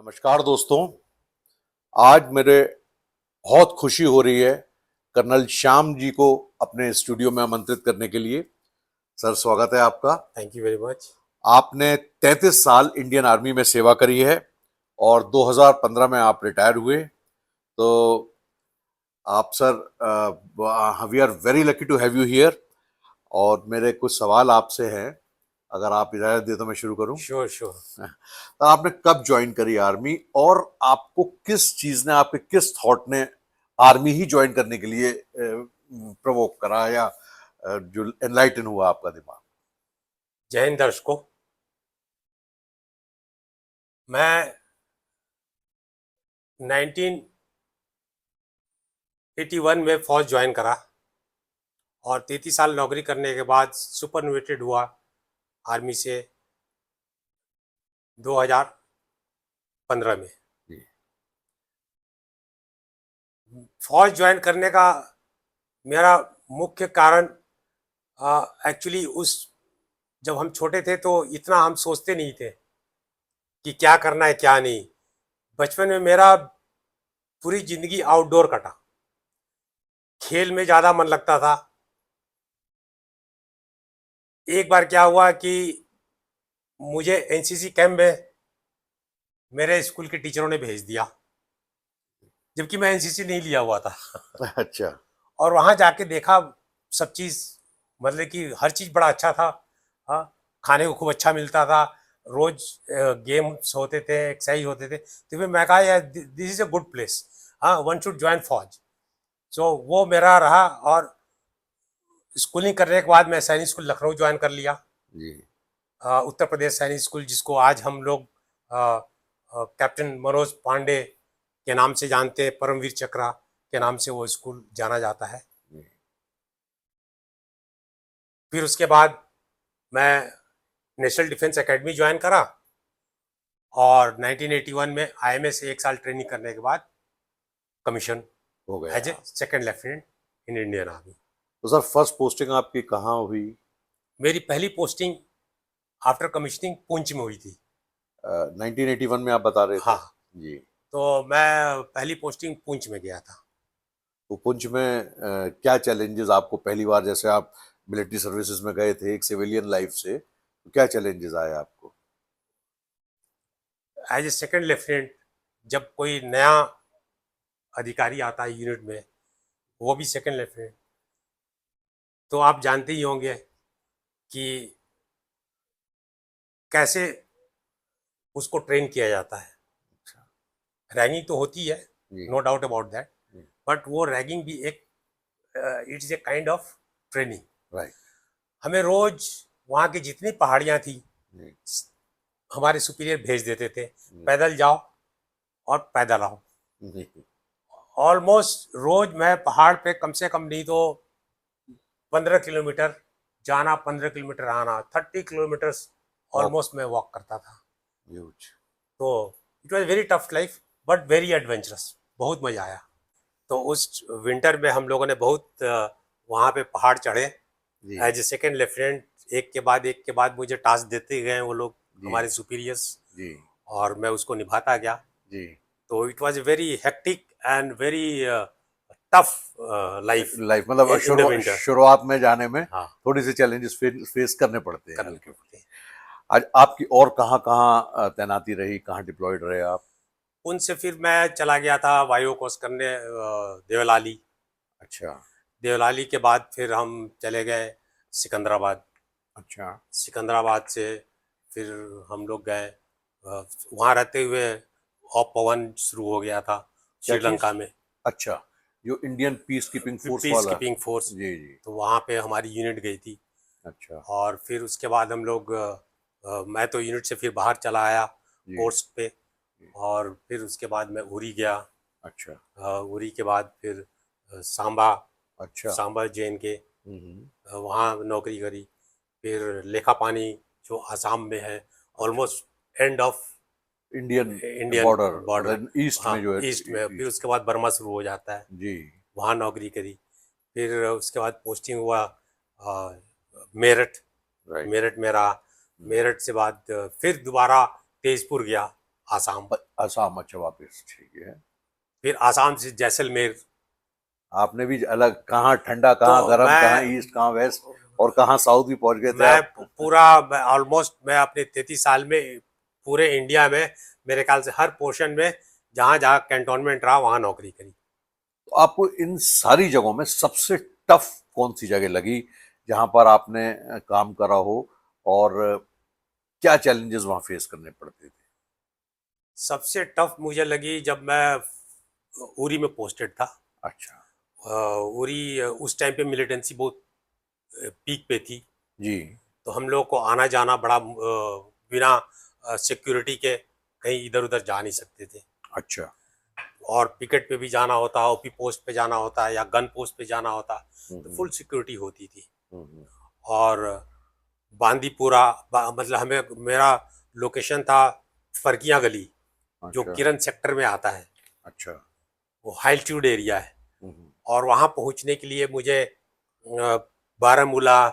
नमस्कार दोस्तों। आज मेरे बहुत खुशी हो रही है कर्नल श्याम जी को अपने स्टूडियो में आमंत्रित करने के लिए। सर, स्वागत है आपका। Thank you very much. आपने 33 साल इंडियन आर्मी में सेवा करी है और 2015 में आप रिटायर हुए। तो आप sir, we are very lucky to have you here. और मेरे कुछ सवाल आपसे हैं, अगर आप इजाजत दे तो मैं शुरू करूं। Sure sure. तो आपने कब ज्वाइन करी आर्मी, और आपको किस चीज ने, आपके किस थॉट ने आर्मी ही ज्वाइन करने के लिए प्रवोक करा, या जो एनलाइटन हुआ आपका दिमाग? जय हिंद दर्शकों। मैं 1981 में फौज ज्वाइन करा और 33 साल नौकरी करने के बाद सुपरन्यूटेड हुआ आर्मी से 2015 में। जी। फौज ज्वाइन करने का मेरा मुख्य कारण एक्चुअली जब हम छोटे थे तो इतना हम सोचते नहीं थे कि क्या करना है क्या नहीं। बचपन में मेरा पूरी जिंदगी आउटडोर कटा, खेल में ज़्यादा मन लगता था। एक बार क्या हुआ कि मुझे एनसीसी कैंप में मेरे स्कूल के टीचरों ने भेज दिया, जबकि मैं एनसीसी नहीं लिया हुआ था। अच्छा। और वहाँ जाके देखा सब चीज़, मतलब कि हर चीज़ बड़ा अच्छा था। हाँ, खाने को खूब अच्छा मिलता था, रोज गेम्स होते थे, एक्सरसाइज होते थे। तो फिर मैं कहा यार this is a good place, हाँ वन शुड ज्वाइन फौज। सो वो मेरा रहा। और स्कूलिंग करने के बाद मैं सैनिक स्कूल लखनऊ ज्वाइन कर लिया। जी। उत्तर प्रदेश सैनिक स्कूल, जिसको आज हम लोग कैप्टन मनोज पांडे के नाम से जानते हैं, परमवीर चक्रा के नाम से वो स्कूल जाना जाता है। जी। फिर उसके बाद मैं नेशनल डिफेंस एकेडमी ज्वाइन करा और 1981 में आईएमए से 1 साल ट्रेनिंग करने के बाद कमीशन हो गया। As a second lieutenant in Indian army. तो सर, फर्स्ट पोस्टिंग आपकी कहाँ हुई? मेरी पहली पोस्टिंग आफ्टर कमीशनिंग पुंछ में हुई थी। 1981 में आप बता रहे थे। हाँ, जी। तो मैं पहली पोस्टिंग पुंछ में गया था। तो पुंछ में क्या चैलेंजेस आपको, पहली बार जैसे आप मिलिट्री सर्विसेज में गए थे एक सिविलियन लाइफ से, तो क्या चैलेंजेस आए आपको? एज ए सेकेंड लेफ्टिनेंट, जब कोई नया अधिकारी आता है यूनिट में, वो भी सेकेंड लेफ्टिनेंट, तो आप जानते ही होंगे कि कैसे उसको ट्रेन किया जाता है। अच्छा। रैगिंग तो होती है, जी। नो डाउट अबाउट दैट, जी। बट वो रैगिंग भी एक it's a kind of training. Right. हमें रोज वहाँ की जितनी पहाड़ियाँ थी जी। हमारे सुपीरियर भेज देते थे, जी। पैदल जाओ और पैदल आओ। जी। ऑलमोस्ट रोज मैं पहाड़ पे कम से कम नहीं तो 15 किलोमीटर जाना, 15 किलोमीटर आना, 30 किलोमीटर्स वॉक। ऑलमोस्ट मैं वॉक करता था। ह्यूज। तो it was very tough life but very adventurous, बहुत मज़ा आया। तो उस विंटर में हम लोगों ने बहुत वहाँ पे पहाड़ चढ़े जी। As a second lieutenant. एक के बाद मुझे टास्क देते गए वो लोग, जी। हमारे सुपीरियर्स, जी। और मैं उसको निभाता गया। जी। तो it was very hectic and very tough life life मतलब इन द विंटर। शुरुआत में जाने में हाँ, थोड़ी सी चैलेंजेस फेस करने पड़ते हैं करने हल्के पड़ते हैं। फुल्के। आज आपकी और कहाँ कहाँ तैनाती रही, कहाँ डिप्लॉयड रहे आप? उनसे फिर मैं चला गया था वायु कोर्स करने देवलाली। अच्छा। देवलाली के बाद फिर हम चले गए सिकंदराबाद। अच्छा। सिकंदराबाद से फिर हम लोग गए वहाँ रहते हुए ऑप पवन शुरू हो गया था क्या चीज? श्रीलंका में, अच्छा, जो Indian peace keeping force peace वाला। Keeping force. जी। जी। तो वहाँ पे हमारी यूनिट गई थी। अच्छा। और फिर उसके बाद हम लोग मैं तो यूनिट से फिर बाहर चला आया जी। कोर्स पे। जी। और फिर उसके बाद मैं उरी गया। अच्छा। उरी के बाद फिर सांबा, अच्छा। सांबा जेन के, हम्म। वहाँ नौकरी करी। फिर लेखापानी जो आसाम में है, अच्छा। Almost end of Indian Indian border, border. मतलब ईस्ट हाँ, में जो है। ईस्ट में। फिर ईस्ट। उसके बाद बर्मा शुरू हो जाता है, जी। वहाँ नौकरी करी। फिर उसके बाद पोस्टिंग हुआ मेरठ। राइट। मेरठ में रहा। मेरठ से बाद फिर दोबारा तेजपुर गया आसाम, असम, अच्छा वापस, ठीक है। फिर आसाम से जैसलमेर। आपने भी अलग, कहाँ ठंडा, तो कहाँ गर्म, कहाँ मैं ईस्ट, कहाँ वेस्ट, और कहाँ साउथ भी पहुंच गए थे मैं आप। पूरा ऑलमोस्ट मैं अपने 33 साल में पूरे इंडिया में मेरे ख्याल से हर पोर्शन में जहाँ जहाँ कैंटोनमेंट रहा वहाँ नौकरी करी। तो आपको इन सारी जगहों में सबसे टफ कौन सी जगह लगी जहां पर आपने काम करा हो, और क्या चैलेंजेस वहां फेस करने पड़ते थे? सबसे टफ मुझे लगी जब मैं उरी में पोस्टेड था। अच्छा। उरी उस टाइम पे मिलिटेंसी बहुत पीक पे थी। जी। तो हम लोग को आना जाना बड़ा बिना सिक्योरिटी के कहीं इधर उधर जा नहीं सकते थे। अच्छा। और पिकेट पे भी जाना होता, ओपी पोस्ट पे जाना होता या गन पोस्ट पे जाना होता, तो हम्म। फुल सिक्योरिटी होती थी। हम्म। और बांदीपुरा मतलब हमें मेरा लोकेशन था फरकिया गली, जो अच्छा। किरण सेक्टर में आता है। अच्छा। वो हाइल्ट्यूड एरिया है। हम्म। और वहाँ पहुँचने के लिए मुझे बारामूला,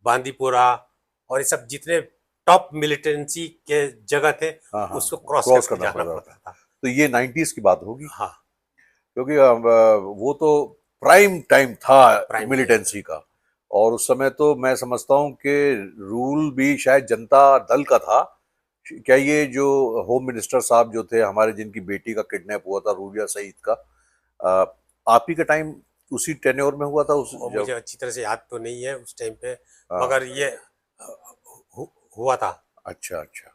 बांदीपुरा और ये सब जितने टॉप मिलिटेंसी के जगह थे हाँ हाँ, उसको क्रॉस क्रॉस करके करना जाना पड़ता पड़ता था। था। तो ये 90s की बात होगी, हाँ, क्योंकि वो तो प्राइम टाइम था प्राइम टाइम था। मिलिटेंसी का। और उस समय तो मैं समझता हूँ कि रूल भी शायद जनता दल का था। क्या ये जो होम मिनिस्टर साहब जो थे हमारे, जिनकी बेटी का किडनैप हुआ था, रूबिया सईद का, अ, आप ही का टाइम उसी टेन्योर में हुआ था उस और मुझे जब? अच्छी तरह से याद तो नहीं है उस टाइम पे, हाँ। मगर ये हुआ था। अच्छा अच्छा।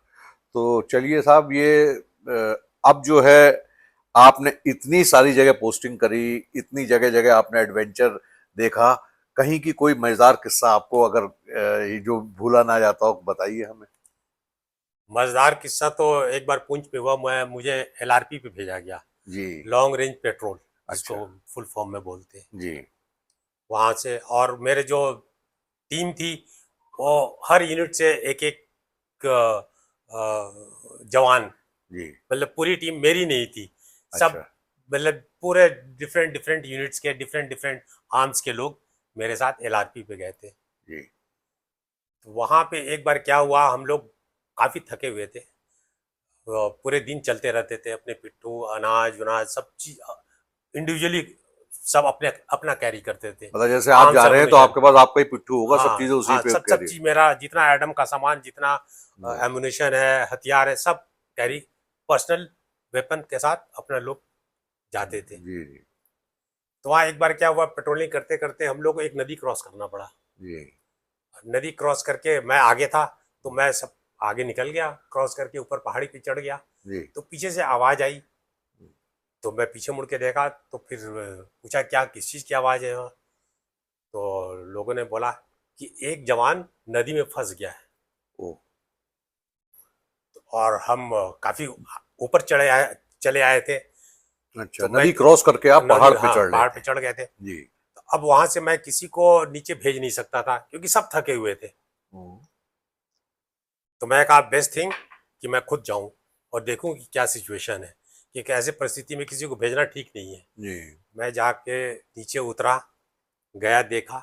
तो चलिए साहब, ये अब जो है, आपने इतनी सारी जगह पोस्टिंग करी, इतनी जगह जगह आपने एडवेंचर देखा, कहीं की कोई मजेदार किस्सा आपको अगर ये जो भूला ना जाता हो, बताइए हमें। मजेदार किस्सा तो एक बार पुंछ पे हुआ, मैं मुझे एलआरपी पे भेजा गया, जी। लॉन्ग रेंज पेट्रोल अच्छा। जिसको फुल फॉर्म में बोलते हैं। जी। वहाँ से और मेरे जो टीम थी वो हर यूनिट से एक एक जवान, जी। मतलब पूरी टीम मेरी नहीं थी, सब अच्छा। मतलब पूरे डिफरेंट डिफरेंट यूनिट्स के डिफरेंट डिफरेंट आर्म्स के लोग मेरे साथ एलआरपी पे गए थे। जी। तो वहाँ पे एक बार क्या हुआ, हम लोग काफ़ी थके हुए थे, पूरे दिन चलते रहते थे, अपने पिट्ठू अनाज वनाज सब चीज इंडिविजुअली सब अपने अपना कैरी करते थे। मतलब जैसे आप आर्म्स जा रहे हैं तो एमुनेशन, आपके पास आपका ही पिट्ठू होगा, सब हाँ चीजें उसी हाँ, पे सब सब कैरी। चीज मेरा जितना एडम का सामान, जितना जी। एमुनेशन है, हथियार है, सब कैरी पर्सनल वेपन के साथ अपना लोग जाते थे। जी। जी। तो वहाँ एक बार क्या हुआ, पेट्रोलिंग करते करते हम लोग को एक नदी क्रॉस करना पड़ा। जी। नदी क्रॉस करके मैं आगे था, तो मैं सब आगे निकल गया, क्रॉस करके ऊपर पहाड़ी पे चढ़ गया। जी। तो पीछे से आवाज आई, तो मैं पीछे मुड़ के देखा, तो फिर पूछा क्या किस चीज़ की आवाज़ है वहाँ। तो लोगों ने बोला कि एक जवान नदी में फंस गया है। ओ। और हम काफ़ी ऊपर चले आए थे। अच्छा, तो मैं नदी क्रॉस करके आप नदी, पहाड़ पे हाँ चढ़ रहे पहाड़ पे थे? चढ़ गए थे। जी। तो अब वहां से मैं किसी को नीचे भेज नहीं सकता था क्योंकि सब थके हुए थे। हम्म। तो मैं कहा बेस्ट थिंग कि मैं खुद जाऊं और देखूं कि क्या सिचुएशन है, कि एक ऐसे परिस्थिति में किसी को भेजना ठीक नहीं है। जी। मैं जाके नीचे उतरा, गया देखा,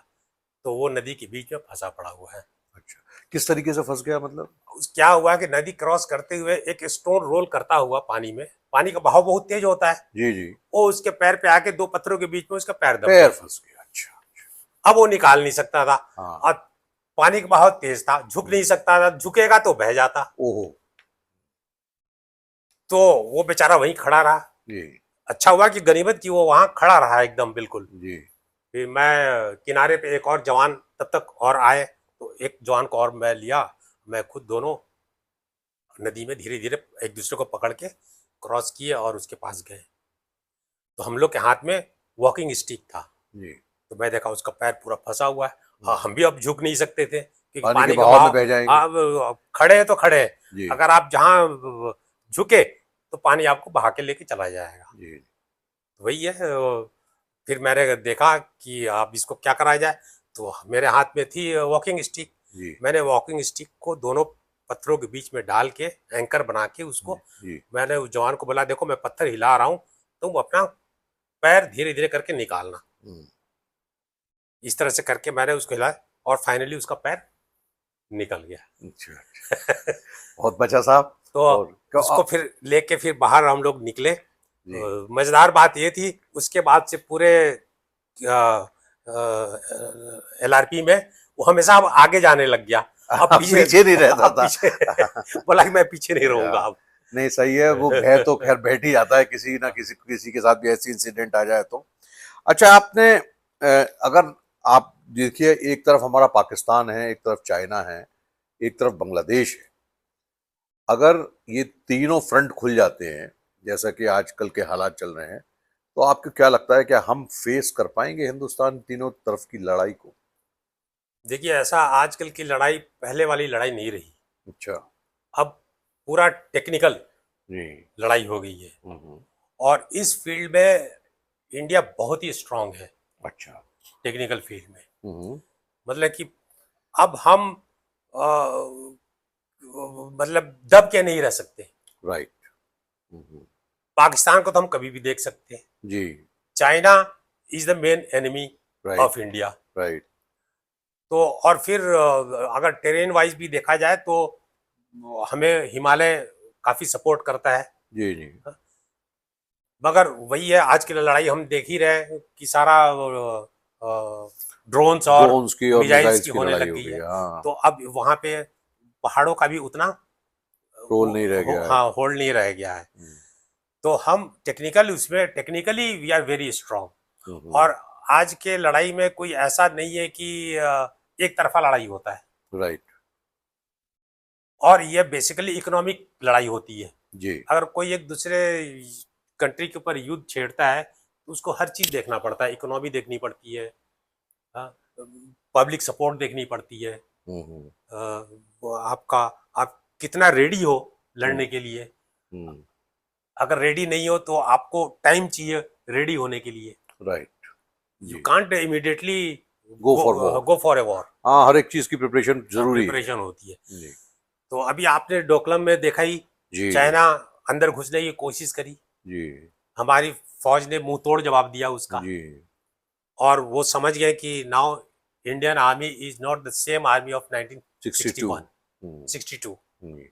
तो वो नदी के बीच में फंसा पड़ा हुआ है। अच्छा, किस तरीके से फंस गया मतलब? क्या हुआ कि नदी क्रॉस करते हुए एक स्टोन रोल करता हुआ पानी में, पानी का बहाव बहुत तेज होता है, जी। जी। वो उसके पैर पे आके दो पत्थरों के बीच में उसका पैर दब पैर गया। फंस गया, अच्छा। अब वो निकाल नहीं सकता था। हाँ। और पानी का बहाव तेज था, झुक नहीं सकता था, झुकेगा तो बह जाता। ओहो। तो वो बेचारा वहीं खड़ा रहा। जी। अच्छा हुआ कि गनीमत की वो वहां खड़ा रहा एकदम बिल्कुल। जी। फिर मैं किनारे पे, एक और जवान तब तक और आए, तो एक जवान को और मैं लिया, मैं खुद दोनों नदी में धीरे धीरे एक दूसरे को पकड़ के क्रॉस किए और उसके पास गए। तो हम लोग के हाथ में वॉकिंग स्टिक था। जी। तो मैं देखा उसका पैर पूरा फंसा हुआ है। हाँ, हम्म। हम भी अब झुक नहीं सकते थे क्योंकि पानी के पानी का बहाव में बहाव, बह जाएंगे। हाँ अब खड़े हैं तो खड़े हैं। जी। अगर आप जहाँ झुके तो पानी आपको बहा के लेके चला जाएगा। जी। तो वही है। फिर मैंने देखा कि अब इसको क्या कराया जाए, तो मेरे हाथ में थी वॉकिंग स्टिक। जी। मैंने वॉकिंग स्टिक को दोनों पत्थरों के बीच में डाल के एंकर बना के जी। उसको, जी। मैंने उस जवान को बोला देखो मैं पत्थर हिला रहा हूँ, तुम अपना पैर धीरे धीरे करके निकालना। हम्म। इस तरह से करके मैंने उसको हिलाया और फाइनली उसका पैर निकल गया। अच्छा अच्छा। बहुत बचा साहब। तो उसको फिर लेके फिर बाहर हम लोग निकले। जी मजेदार बात ये थी, उसके बाद से पूरे LRP में वो हमेशा अब आगे जाने लग गया। अब पीछे पीछे नहीं रहता अब था। पीछे बोला कि मैं पीछे नहीं रहूंगा या, अब। नहीं सही है, वो भय तो खैर बैठ ही जाता है, किसी ना किसी के साथ भी ऐसी इंसिडेंट आ जाए तो। अच्छा आपने अगर आप देखिए, एक तरफ हमारा पाकिस्तान है, एक तरफ चाइना है, एक तरफ बांग्लादेश है, अगर ये तीनों फ्रंट खुल जाते हैं जैसा कि आजकल के हालात चल रहे हैं, तो आपको क्या लगता है कि हम फेस कर पाएंगे हिंदुस्तान तीनों तरफ की लड़ाई को? देखिए, ऐसा आजकल की लड़ाई पहले वाली लड़ाई नहीं रही। अच्छा। अब पूरा टेक्निकल जी। लड़ाई हो गई है, हम्म। और इस फील्ड में इंडिया बहुत ही स्ट्रांग है, अच्छा। टेक्निकल फील्ड में। हम्म। मतलब कि अब हम अ, मतलब दब के नहीं रह सकते। राइट। हम्म। पाकिस्तान को तो हम कभी भी देख सकते हैं। जी। China is the main enemy right. Of India. Right. तो और फिर अगर टेरेन वाइज भी देखा जाए तो हमें हिमालय काफी सपोर्ट करता है। जी जी। मगर वही है, आज की लड़ाई हम देख ही रहे हैं कि सारा ड्रोन्स और ड्रोन्स की और मिसाइल्स मिसाइल्स की की होने लड़ाई लग हो गई गई, है। हाँ। तो अब वहां पे पहाड़ों का भी उतना रोल नहीं रह गया है। हाँ, होल्ड नहीं रह गया है। हम्म। तो हम टेक्निकल उसमें technically we are very strong. Hmm. और आज के लड़ाई में कोई ऐसा नहीं है कि एक तरफा लड़ाई होता है, राइट। और ये बेसिकली इकोनॉमिक लड़ाई होती है। जी। अगर कोई एक दूसरे कंट्री के ऊपर युद्ध छेड़ता है तो उसको हर चीज देखना पड़ता है, इकोनॉमी देखनी पड़ती है, पब्लिक सपोर्ट देखनी पड़ती है, हम्म। वो आपका आप कितना रेडी हो हम्म। लड़ने के लिए। हम्म। अगर रेडी नहीं हो तो आपको टाइम चाहिए रेडी होने के लिए। राइट। यू जी। Can't immediately go for war. Go for a war. हाँ, हर एक चीज की प्रिपरेशन जरूरी है। प्रिपरेशन होती है। जी। तो अभी आपने डोकलम में देखा ही, जी। चाइना अंदर घुसने की कोशिश करी, जी। हमारी फौज ने मुंह तोड़ जवाब दिया उसका। जी। और वो समझ गए कि now Indian army is not the same army of 62। 1961 हम्म। 62। हम्म।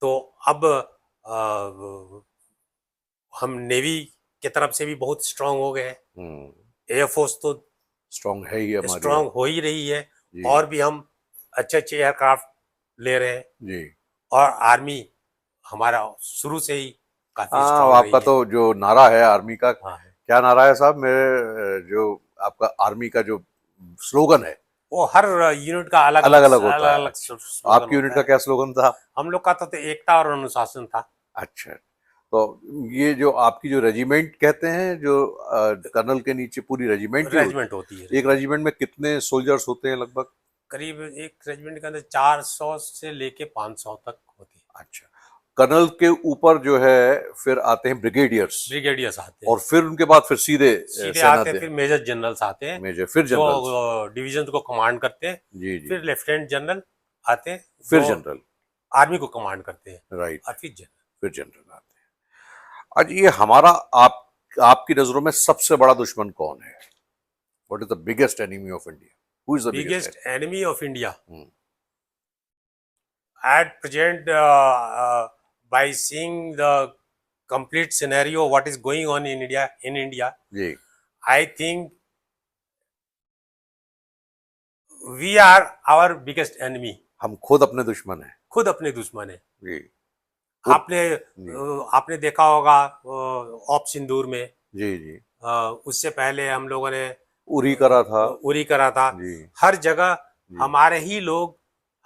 तो अब हम नेवी के तरफ से भी बहुत स्ट्रांग हो गए हैं। हम्म। एयरफोर्स तो स्ट्रांग है ही हमारी स्ट्रांग अब। हो ही रही है, जी। और भी हम अच्छे अच्छे एयरक्राफ्ट ले रहे हैं। जी। और आर्मी हमारा शुरू से ही काफी हाँ, स्ट्रांग आपका रही है। तो जो नारा है आर्मी का, हाँ, क्या नारा है साहब? मेरे जो आपका आर्मी का जो स्लोगन है, वो हर यूनिट का अलग अलग अलग अलग होता अलग है। अलग अच्छा, तो स्लोगन आपकी यूनिट होता का है। क्या स्लोगन था? हम लोग का तो एकता और अनुशासन था। अच्छा, तो ये जो आपकी जो रेजिमेंट कहते हैं, जो कर्नल के नीचे पूरी रेजिमेंट ही होती रेजिमेंट होती है, है, एक रेजिमेंट में कितने सोल्जर्स होते हैं लगभग? करीब एक रेजिमेंट के अंदर 400 से लेके 500 तक होती है। अच्छा, कर्नल के ऊपर जो है फिर आते हैं ब्रिगेडियर्स, ब्रिगेडियर्स आते हैं, और फिर उनके बाद फिर सीधे सीधे आते हैं, सेनाध्यक्ष, फिर मेजर जनरल्स आते हैं मेजर, फिर जो जनरल्स। डिवीजन को कमांड करते हैं। जी जी। फिर लेफ्टिनेंट जनरल आते हैं फिर जो जनरल। आर्मी को कमांड करते हैं, राइट। और फिर जनरल। फिर जनरल आते हैं। आज ये हमारा, आपकी नजरों में सबसे बड़ा दुश्मन कौन है? What is the biggest enemy of India? Who is the biggest biggest enemy of India enemy? at present, by seeing the complete scenario what is going on in India, जी। I think we are our biggest enemy. हम खुद अपने दुश्मन हैं। खुद अपने दुश्मन है। जी। खुद। जी आपने देखा होगा ऑप सिंदूर में, जी। जी। उससे पहले हम लोगों ने उरी करा था। उरी करा था। जी। हर जगह जी। हमारे ही लोग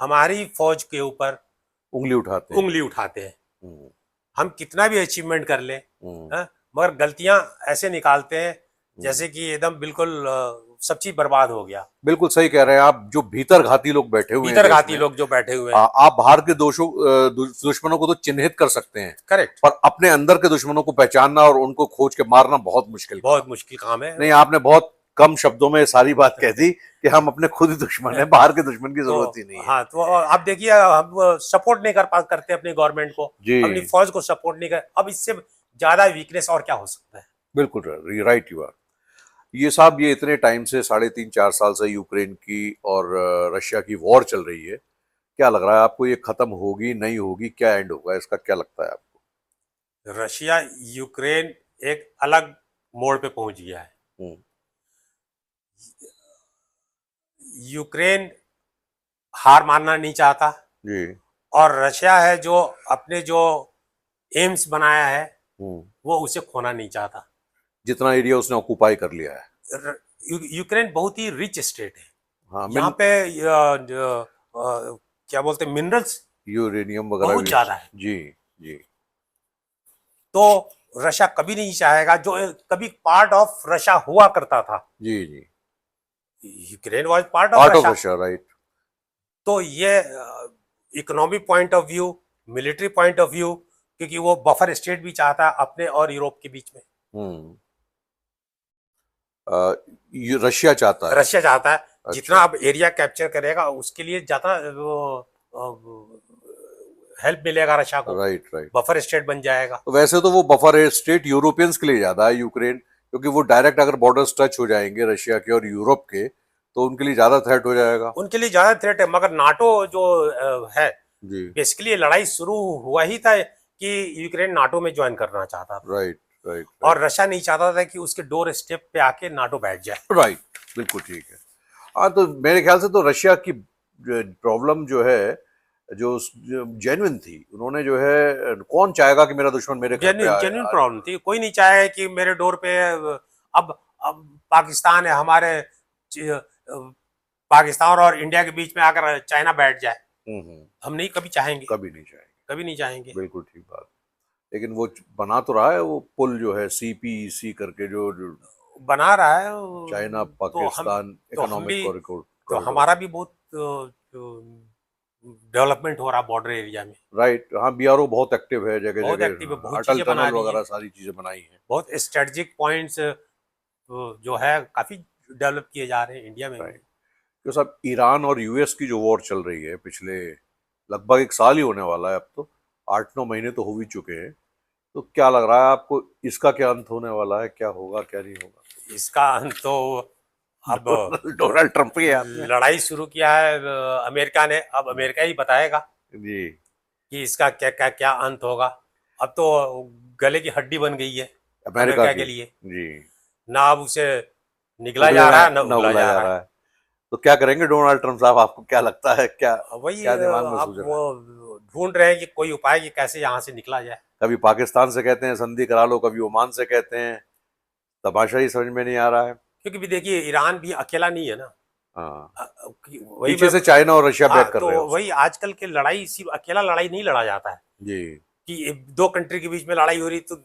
हमारी फौज के ऊपर उंगली उठाते हैं। उंगली उठाते हैं। हम्म। हम कितना भी अचीवमेंट कर लें, हम्म। हाँ, मगर गलतियां ऐसे निकालते हैं हम्म। जैसे कि एकदम बिल्कुल सब चीज बर्बाद हो गया। बिल्कुल सही कह रहे हैं आप। जो भीतर घाती लोग बैठे हुए हैं भीतर देश घाती में, लोग जो बैठे हुए हैं। आप बाहर के दुश्मनों को तो चिन्हित कर सकते हैं, करेक्ट। पर अपने अंदर के दुश्मनों को पहचानना और उनको खोज के मारना बहुत मुश्किल काम बहुत है। मुश्किल काम है। नहीं, आपने बहुत कम शब्दों में सारी बात कह दी कि हम अपने खुद ही दुश्मन हैं, बाहर के दुश्मन की तो जरूरत ही नहीं है। हाँ, तो आप देखिए, हम सपोर्ट नहीं करते अपनी गवर्नमेंट को, जी। अपनी फौज को सपोर्ट नहीं कर। अब इससे ज्यादा वीकनेस और क्या हो सकता है? बिल्कुल राइट यू आर। ये साहब, ये इतने टाइम से 3.5-4 साल से यूक्रेन की और रशिया की वॉर चल रही है, क्या लग रहा है आपको, ये खत्म होगी नहीं होगी, क्या एंड होगा इसका, क्या लगता है आपको? रशिया यूक्रेन एक अलग मोड़ पे पहुंच गया है। हम्म। यूक्रेन हार मानना नहीं चाहता, जी। और रशिया है जो अपने जो एम्स बनाया है हम्म। वो उसे खोना नहीं चाहता। जितना एरिया उसने ऑक्यूपाई कर लिया है। यूक्रेन बहुत ही रिच स्टेट है। हाँ, यहाँ मिल पे क्या बोलते हैं, मिनरल्स यूरेनियम वगैरह बहुत भी। ज्यादा है। जी। जी। तो रशिया कभी नहीं चाहेगा, जो कभी पार्ट ऑफ रशिया हुआ करता था, जी। जी। Ukraine was part of part of Russia. Russia, right. तो ये economic point of view, military point of view, क्योंकि वो बफर स्टेट भी चाहता है अपने और यूरोप के बीच में। हम्म। ये रशिया चाहता है। रशिया चाहता है अच्छा। जितना अब एरिया कैप्चर करेगा उसके लिए ज्यादा हेल्प मिलेगा रशिया को, राइट, राइट। बफर स्टेट बन जाएगा। तो वैसे तो वो बफर स्टेट यूरोपियंस के लिए ज्यादा है, यूक्रेन, क्योंकि वो डायरेक्ट अगर बॉर्डर्स टच हो जाएंगे रशिया के और यूरोप के, तो उनके लिए ज्यादा थ्रेट हो जाएगा। उनके लिए ज्यादा थ्रेट है, मगर नाटो जो है, जी। बेसिकली ये लड़ाई शुरू हुआ ही था कि यूक्रेन नाटो में ज्वाइन करना चाहता था, राइट, राइट, राइट। और रशिया नहीं चाहता था कि उसके डोर स्टेप पे आके नाटो बैठ जाए। राइट, बिल्कुल ठीक है। हाँ, तो मेरे ख्याल से तो रशिया की प्रॉब्लम जो है, जो जेन्युइन थी, उन्होंने जो है, कौन चाहेगा कि मेरा दुश्मन मेरे घर पे जेन्युइन आए जेन्युइन आ जाए। प्रॉब्लम थी, कोई नहीं चाहे कि मेरे डोर पे अब पाकिस्तान है हमारे, पाकिस्तान और इंडिया के बीच में आकर चाइना बैठ जाए, हम नहीं कभी चाहेंगे, कभी नहीं चाहेंगे। कभी नहीं चाहेंगे। बिल्कुल ठीक बात। लेकिन वो बना तो रहा है वो पुल जो है, सीपीईसी करके, जो बना रहा है। चाइना तो हम पाकिस्तान तो हम इकोनॉमिक भी तो कॉरिडोर। हमारा भी बहुत डेवलपमेंट हो रहा बॉर्डर एरिया में, राइट। हाँ, बीआरओ बहुत एक्टिव है जगह बहुत जगह। एक्टिव है, हाँ, बहुत अटल चीजें बना टनल रही है, वगैरह सारी चीजें बनाई हैं। बहुत स्ट्रेटजिक पॉइंट्स जो है काफी डेवलप किए जा रहे हैं इंडिया में भी। राइट। तो सब ईरान और यूएस की जो वॉर चल रही है, पिछले लगभग एक साल ही होने वाला है अब तो, 8-9 महीने तो हो भी चुके हैं। तो क्या लग रहा है आपको, इसका क्या अंत होने वाला है, क्या होगा क्या नहीं होगा? इसका अंत तो अब डोनाल्ड ट्रंप के हाथ में। लड़ाई शुरू किया है अमेरिका ने, अब अमेरिका ही बताएगा जी। कि इसका क्या क्या क्या अंत होगा। अब तो गले की हड्डी बन गई है अमेरिका अमेरिका की। के लिए, जी। ना अब उसे निगला उगले जा ना रहा है ना ना उगला उगला जा जा रहा रहा है। है। तो क्या करेंगे डोनाल्ड ट्रंप साहब, आपको क्या लगता है, क्या वही क्या दिमाग में अब सूझ रहा वो है? ढूंढ रहे हैं कि कोई उपाय कि कैसे यहाँ से निकला जाए। कभी पाकिस्तान से कहते हैं संधि करा लो, कभी ओमान से कहते हैं, तमाशा ही समझ में नहीं आ रहा है। क्योंकि भी देखिए ईरान भी अकेला नहीं है ना। हाँ। वही पीछे मैं, से चाइना और रशिया हाँ बैक कर तो रहे हैं वही उसको। आजकल के लड़ाई सिर्फ अकेला लड़ाई नहीं लड़ा जाता है जी। कि दो कंट्री के बीच में लड़ाई हो रही तो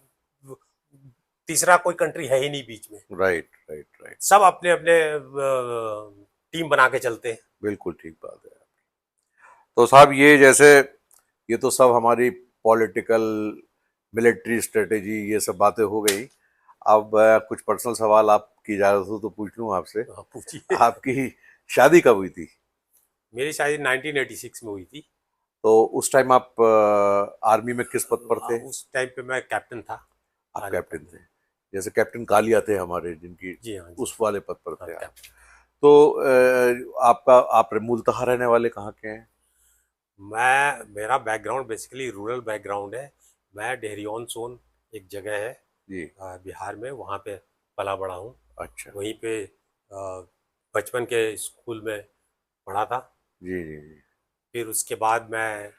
तीसरा कोई कंट्री है ही नहीं बीच में, राइट, राइट, राइट। सब अपने अपने टीम बना के चलते हैं। बिल्कुल ठीक बात है। तो साहब, ये जैसे, ये तो सब हमारी पॉलिटिकल मिलिट्री स्ट्रेटेजी, ये सब बातें हो गई। अब कुछ पर्सनल सवाल आपकी इजाजत हो तो पूछ लूं आपसे। हाँ, पूछिए। आपकी शादी कब हुई थी? मेरी शादी 1986 में हुई थी। तो उस टाइम आप आर्मी में किस पद पर थे? उस टाइम पे मैं कैप्टन था, आप आर्मी कैप्टन थे। कैप्टन। जैसे कैप्टन कालिया थे हमारे, जिनकी जी हाँ, जी उस वाले पद पर हाँ, थे आप। कैप्टन। तो आपका, आप मूलतः रहने वाले कहाँ के हैं? मेरा बैकग्राउंड बेसिकली रूरल बैकग्राउंड है। मैं डेहरियोन सोन एक जगह है जी। बिहार में, वहाँ पे पला बड़ा हूँ। अच्छा। वहीं पे बचपन के स्कूल में पढ़ा था। जी। जी। जी। फिर उसके बाद मैं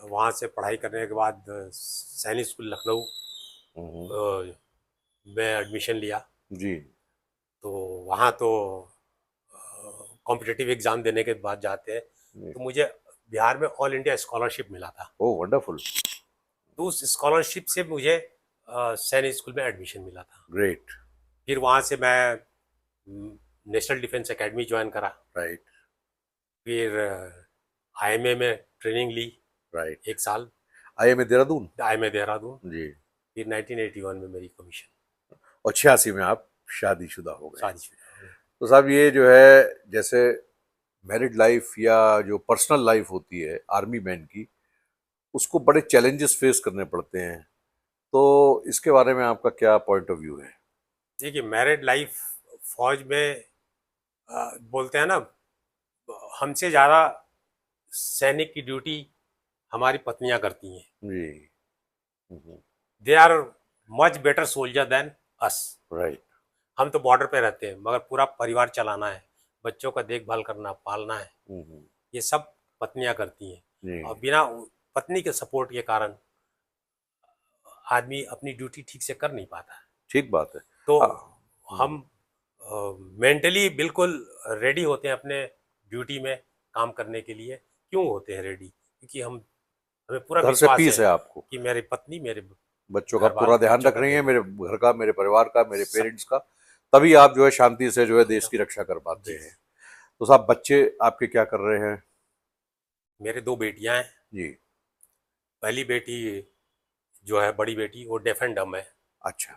वहाँ से पढ़ाई करने के बाद सैनिक स्कूल लखनऊ हम्म। में एडमिशन लिया। जी। तो वहाँ तो कॉम्पिटिटिव एग्ज़ाम देने के बाद जाते हैं, जी। तो मुझे बिहार में ऑल इंडिया स्कॉलरशिप मिला था। ओह, वंडरफुल। तो उस स्कॉलरशिप से मुझे सैनिक स्कूल में एडमिशन मिला था। ग्रेट। फिर वहाँ से मैं नेशनल डिफेंस एकेडमी ज्वाइन करा। राइट, फिर आईएमए में ट्रेनिंग ली राइट। 1 साल, आईएमए देहरादून। आईएमए देहरादून। जी। फिर 1981 में मेरी कमीशन, और 86 में आप शादीशुदा हो गए। शादीशुदा हो गई। तो साहब, ये जो है, जैसे मैरिड लाइफ या जो पर्सनल लाइफ होती है आर्मी मैन की, उसको बड़े चैलेंजेस फेस करने पड़ते हैं। तो इसके बारे में आपका क्या पॉइंट ऑफ व्यू है? देखिए मैरिड लाइफ फौज में बोलते हैं ना, हमसे ज़्यादा सैनिक की ड्यूटी हमारी पत्नियां करती हैं। जी। Hmm. They are much better soldier than us. Right. हम तो बॉर्डर पे रहते हैं, मगर पूरा परिवार चलाना है, बच्चों का देखभाल करना, पालना है, हम्म। ये सब पत्नियां करती हैं। जी। और बिना पत्नी के सपोर्ट के कारण आदमी अपनी ड्यूटी ठीक से कर नहीं पाता है। ठीक बात है। तो हाँ। हम मेंटली बिल्कुल रेडी होते हैं अपने ड्यूटी में काम करने के लिए। क्यों होते हैं रेडी? क्योंकि हमें पूरा घर से विश्वास पीस है है आपको, कि मेरी पत्नी, मेरे बच्चों का घर पूरा वाले, ध्यान बच्चों रख का रही है, देखभाल मेरे घर का, मेरे परिवार का, मेरे सब। पेरेंट्स का, तभी आप जो है शांति से जो है देश की रक्षा कर पाते जी, हैं। तो साहब बच्चे आपके क्या कर रहे हैं? मेरे दो बेटियां हैं। जी। पहली बेटी जो है, बड़ी बेटी, वो डेफ एंड डम है। अच्छा।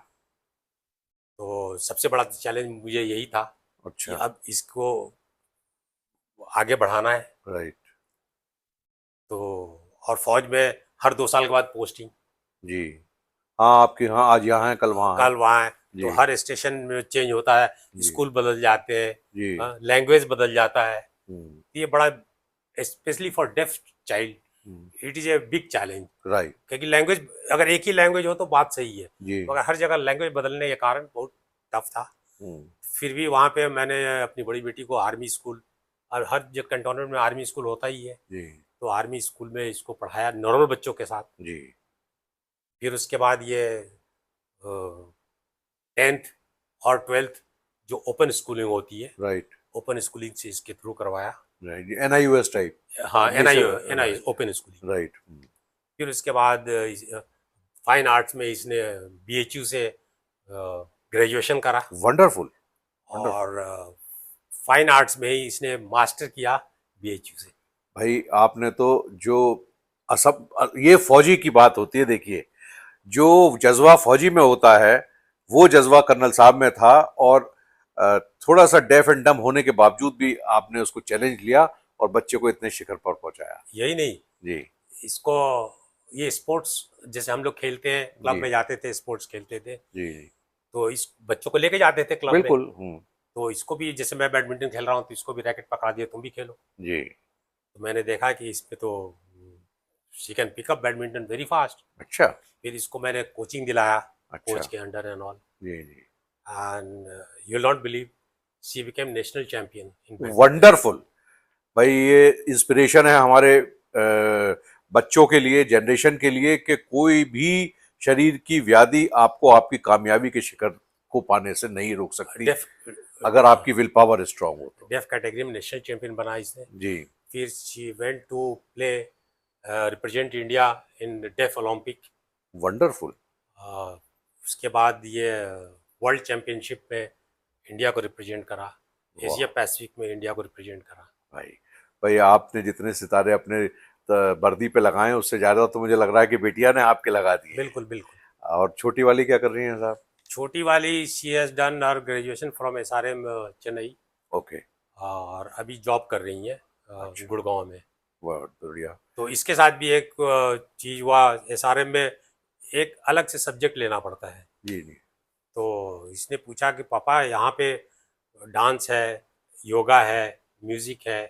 तो सबसे बड़ा चैलेंज मुझे यही था कि अच्छा। अब इसको आगे बढ़ाना है। राइट। तो और फौज में हर 2 साल के बाद पोस्टिंग, जी। हाँ, आपके यहाँ आज यहाँ है, कल वहाँ है। कल वहाँ है, तो जी। हर स्टेशन में चेंज होता है, जी। स्कूल बदल जाते जी। हैं, लैंग्वेज बदल जाता है। हम्म। ये बड़ा, specially for def child, hmm. It is a big challenge. Right. क्योंकि लैंग्वेज, अगर एक ही लैंग्वेज हो तो बात सही है, जी। मगर हर जगह लैंग्वेज बदलने के कारण बहुत टफ था। हम्म। फिर भी वहाँ पे मैंने अपनी बड़ी बेटी को आर्मी स्कूल, और हर जगह कंटोनमेंट में आर्मी स्कूल होता ही है, जी। तो आर्मी स्कूल में इसको पढ़ाया नॉर्मल बच्चों के साथ। जी। फिर उसके बाद ये 10th और 12th जो ओपन स्कूलिंग होती है, राइट। ओपन स्कूलिंग से इसके थ्रू करवाया। Right, NIOS type. हाँ, nation. NI, NI right. Open schooling. Right. फिर उसके बाद फाइन आर्ट्स में इसने बीएचयू से ग्रेजुएशन करा, वंडरफुल। वंडरफुल। और फाइन आर्ट्स में ही इसने मास्टर किया बीएचयू से। भाई आपने तो जो असब ये फौजी की बात होती है, देखिए जो जज्बा फौजी में होता है वो जज्बा कर्नल साहब में था, और थोड़ा सा डेफ एंड डम होने के बावजूद भी आपने उसको चैलेंज लिया और बच्चे को इतने शिखर पर पहुंचाया। यही नहीं, जी। इसको ये स्पोर्ट्स, जैसे हम लोग खेलते हैं, क्लब जी। में जाते थे, स्पोर्ट्स खेलते थे, जी। जी। तो इस बच्चों को लेके जाते थे क्लब में। बिल्कुल। तो इसको भी, जैसे मैं बैडमिंटन खेल रहा हूँ, तो इसको भी रैकेट पकड़ा दिया, तुम भी खेलो। जी। तो मैंने देखा कि इस पे तो she can pick up badminton very fast. अच्छा। फिर इसको मैंने कोचिंग दिलाया, अच्छा। कोच के अंडर एंड ऑल, जी। जी। And you will not believe, she became national champion in badminton. Wonderful. भाई ये इंस्पिरेशन है हमारे बच्चों के लिए, जनरेशन के लिए, कि कोई भी शरीर की व्याधि आपको आपकी कामयाबी के शिखर को पाने से नहीं रोक सकती, डेफ, अगर आपकी विल पावर स्ट्रांग हो तो। डेफ कैटेगरी में नेशनल चैंपियन बना इसने। जी। फिर she went to play, represent India in deaf Olympic. Wonderful. उसके बाद ये वर्ल्ड चैंपियनशिप में इंडिया को रिप्रेजेंट करा, वाह। एशिया पैसिफिक में इंडिया को रिप्रेजेंट करा। भाई, भाई आपने जितने सितारे अपने वर्दी पे लगाए हैं, उससे ज्यादा तो मुझे लग रहा है कि बेटिया ने आपके लगा दिए हैं। बिल्कुल बिल्कुल। और छोटी वाली क्या कर रही हैं साहब? छोटी वाली, she has done her graduation from SRM Chennai, okay. और अभी जॉब कर रही हैं अच्छा। गुड़गांव में। बहुत बढ़िया। तो इसके साथ भी एक चीज़ हुआ, एसआरएम में एक अलग से सब्जेक्ट लेना पड़ता है। जी। जी। तो इसने पूछा कि पापा यहाँ पे डांस है, योगा है, म्यूज़िक है,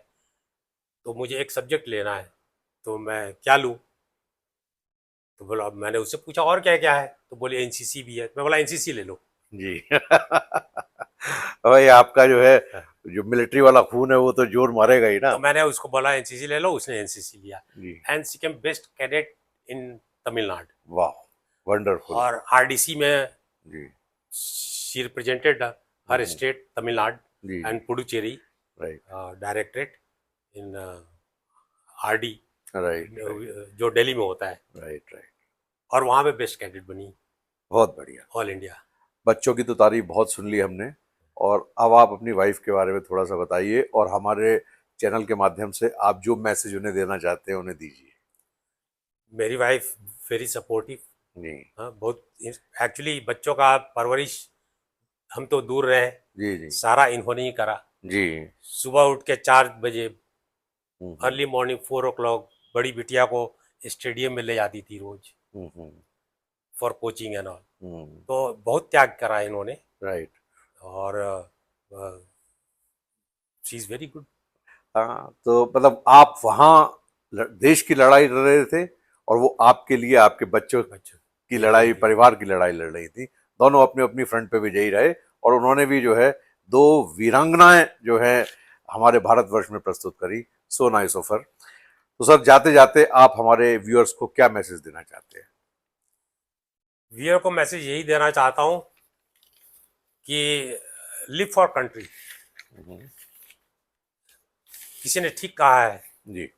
तो मुझे एक सब्जेक्ट लेना है, तो मैं क्या लूँ? तो बोला, मैंने उससे पूछा और क्या क्या है, तो बोले एनसीसी भी है। मैं बोला एनसीसी ले लो। जी। भाई आपका जो है, हाँ, जो मिलिट्री वाला खून है वो तो जोर मारेगा ही ना। तो मैंने उसको बोला एनसीसी ले लो, उसने एनसीसी लिया, जी। And she came best cadet in Tamil Nadu. वाह। वंडरफुल। और आरडीसी में जी। She represented her hmm. State, Tamil Nadu जी। जी। And Puducherry right. Directorate in RD, right. Right. जो दिल्ली में होता है, राइट। राइट। और वहाँ पे बेस्ट कैडेट बनी बहुत बढ़िया। All India. बच्चों की तो तारीफ बहुत सुन ली हमने, और अब आप अपनी वाइफ के बारे में थोड़ा सा बताइए, और हमारे चैनल के माध्यम से आप जो मैसेज उन्हें देना चाहते हैं उन्हें दीजिए। मेरी वाइफ वेरी सपोर्टिव। जी। हाँ, बहुत। एक्चुअली बच्चों का परवरिश, हम तो दूर रहे, जी। जी। सारा इन्होंने ही करा। जी। सुबह उठ के 4 बजे, हम्म। अर्ली मॉर्निंग 4 o'clock, बड़ी बिटिया को स्टेडियम में ले जाती थी रोज, hmm. For coaching and all. Hmm. तो बहुत त्याग करा इन्होंने, राइट। और शी इज़ वेरी गुड। हाँ, तो मतलब आप वहाँ देश की लड़ाई लड़ रहे थे और वो आपके लिए आपके बच्चों बच्चों की जी जी लड़ाई, जी परिवार की लड़ाई लड़ रही थी। दोनों अपनी अपनी फ्रंट पे विजयी रहे और उन्होंने भी जो है दो वीरांगनाएं जो है हमारे भारतवर्ष में प्रस्तुत करी। So nice of her. तो सर, जाते जाते आप हमारे व्यूअर्स को क्या मैसेज देना चाहते हैं? वीर को मैसेज यही देना चाहता हूँ कि लिव फॉर कंट्री। किसी ने ठीक कहा है, जी।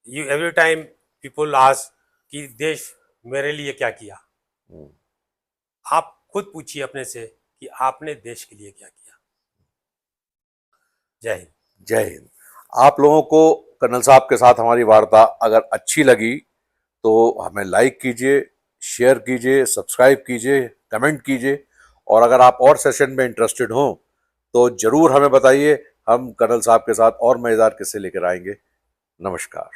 You every time people ask कि देश मेरे लिए क्या किया। हम्म। आप खुद पूछिए अपने से कि आपने देश के लिए क्या किया। जय हिंद। जय हिंद। आप लोगों को कर्नल साहब के साथ हमारी वार्ता अगर अच्छी लगी तो हमें लाइक कीजिए, शेयर कीजिए, सब्सक्राइब कीजिए, कमेंट कीजिए, और अगर आप और सेशन में इंटरेस्टेड हों तो जरूर हमें बताइए। हम कर्नल साहब के साथ और मजेदार किस्से लेकर आएंगे। नमस्कार।